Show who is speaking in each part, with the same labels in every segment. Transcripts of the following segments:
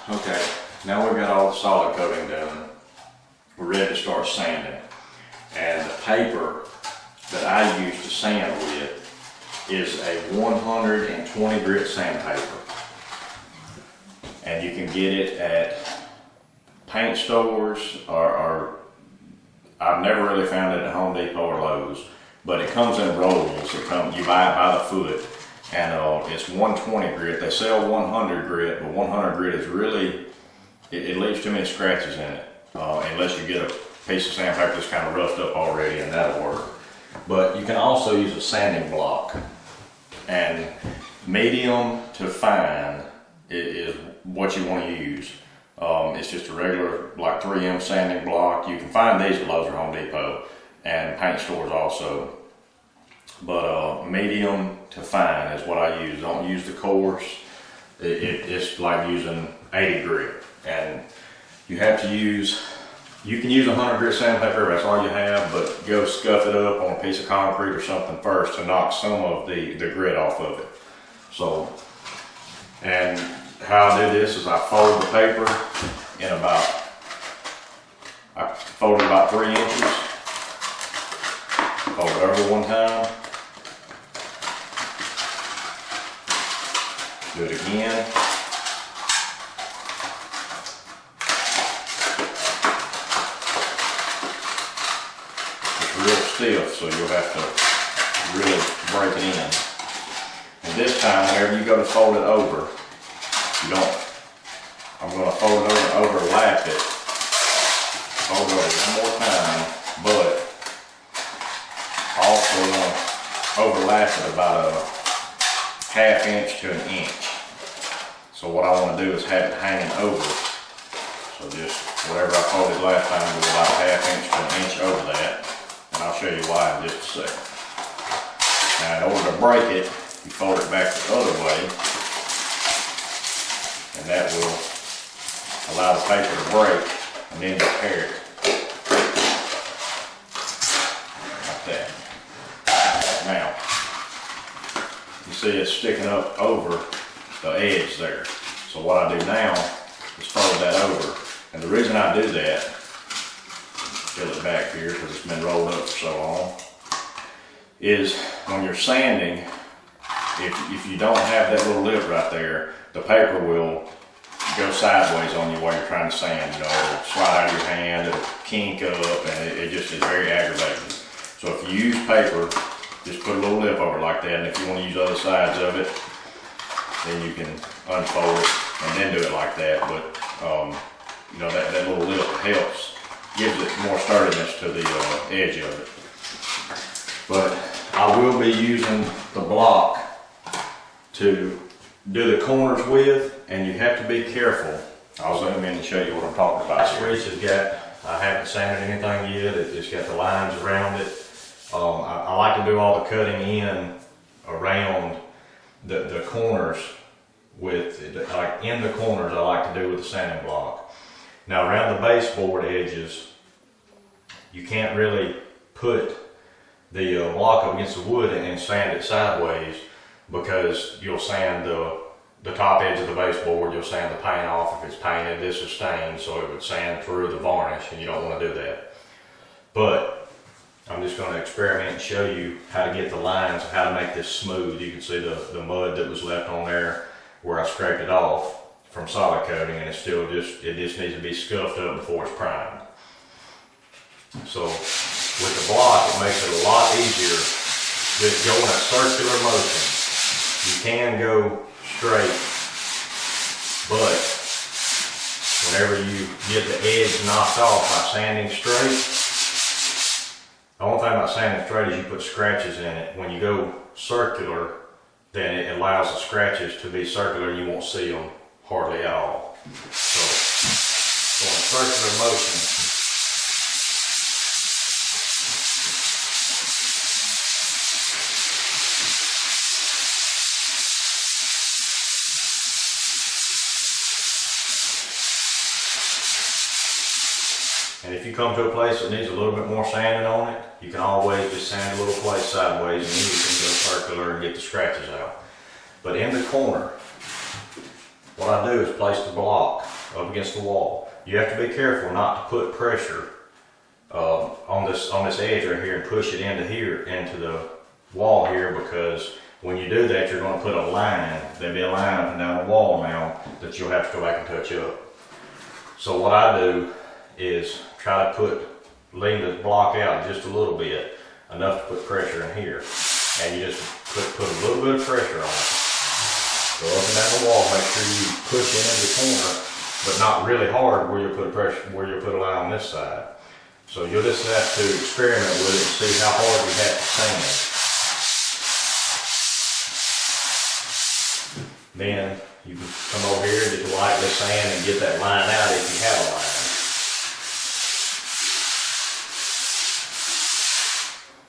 Speaker 1: Okay, now we've got all the solid coating done. We're ready to start sanding. And the paper that I use to sand with is a 120 grit sandpaper. And you can get it at paint stores or I've never really found it at Home Depot or Lowe's, but it comes in rolls. You buy it by the foot, and it's 120 grit. They sell 100 grit, but 100 grit is really, it leaves too many scratches in it, unless you get a piece of sandpaper that's kind of roughed up already, and that'll work. But you can also use a sanding block, and medium to fine is what you want to use. It's just a regular like 3M sanding block. You can find these at Lowe's or Home Depot and paint stores also. But medium to fine is what I use. Don't use the coarse. It's like using 80 grit. And you have to use, you can use 100 grit sandpaper, that's all you have, but go scuff it up on a piece of concrete or something first to knock some of the grit off of it. So, and how I do this is I fold the paper in I fold it about 3 inches, fold it over one time, do it again, it's real stiff, so you'll have to really break it in. And this time, whenever you go to fold it over, I'm going to fold it over and overlap it. Fold it over one more time, but also going to overlap it about a ½ inch to an inch. So what I want to do is have it hanging over. So just whatever I folded last time, go about a ½ inch to an inch over that. And I'll show you why in just a second. Now in order to break it, you fold it back the other way. And that will allow the paper to break and then repair it. Like that. Now, you see it's sticking up over the edge there. So what I do now is fold that over. And the reason I do that, fill it back here because it's been rolled up for so long, is when you're sanding, if you don't have that little lip right there, the paper will go sideways on you while you're trying to sand. You know, it'll slide out of your hand, it'll kink up, and it just is very aggravating. So if you use paper, just put a little lip over it like that, and if you want to use other sides of it, then you can unfold it and then do it like that. But you know, that little lip helps, gives it more sturdiness to the edge of it. But I will be using the block to do the corners with, and you have to be careful. I'll zoom in and show you what I'm talking about. This has got, I haven't sanded anything yet, it's got the lines around it. I like to do all the cutting in around the corners with, like in the corners I like to do with the sanding block. Now around the baseboard edges, you can't really put the block up against the wood and sand it sideways, because you'll sand the top edge of the baseboard, you'll sand the paint off. If it's painted, this is stained, so it would sand through the varnish, and you don't want to do that. But I'm just going to experiment and show you how to get the lines, how to make this smooth. You can see the mud that was left on there where I scraped it off from solid coating, and it just needs to be scuffed up before it's primed. So with the block, it makes it a lot easier just go in a circular motion. You can go straight, but whenever you get the edge knocked off by sanding straight, the only thing about sanding straight is you put scratches in it. When you go circular, then it allows the scratches to be circular and you won't see them hardly at all. So, in a circular motion, and if you come to a place that needs a little bit more sanding on it, you can always just sand a little place sideways and then you can go circular and get the scratches out. But in the corner, what I do is place the block up against the wall. You have to be careful not to put pressure on this edge right here and push it into the wall here, because when you do that, you're going to put a line. There'll be a line up and down the wall now that you'll have to go back and touch up. So what I do is try to lean the block out just a little bit, enough to put pressure in here. And you just put a little bit of pressure on it. Go up and down the wall, make sure you push in every corner, but not really hard where you'll put a line on this side. So you'll just have to experiment with it and see how hard you have to sand. Then you can come over here and just lightly sand and get that line out if you have a line.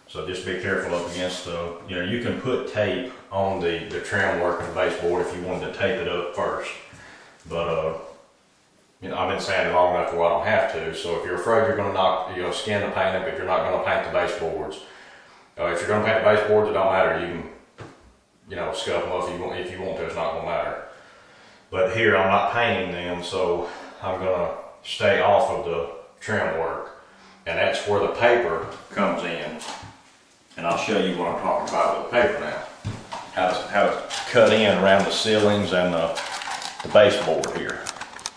Speaker 1: So just be careful up against you can put tape on the trim work and the baseboard if you wanted to tape it up first. But I've been sanding long enough to where I don't have to. So if you're afraid you're going to skin the paint, but you're not going to paint the baseboards. If you're going to paint the baseboards, it don't matter. You can, scuff them up if you want to. It's not going to matter. But here I'm not painting them, so I'm going to stay off of the trim work, and that's where the paper comes in. And I'll show you what I'm talking about with the paper now. How to cut in around the ceilings and the baseboard here.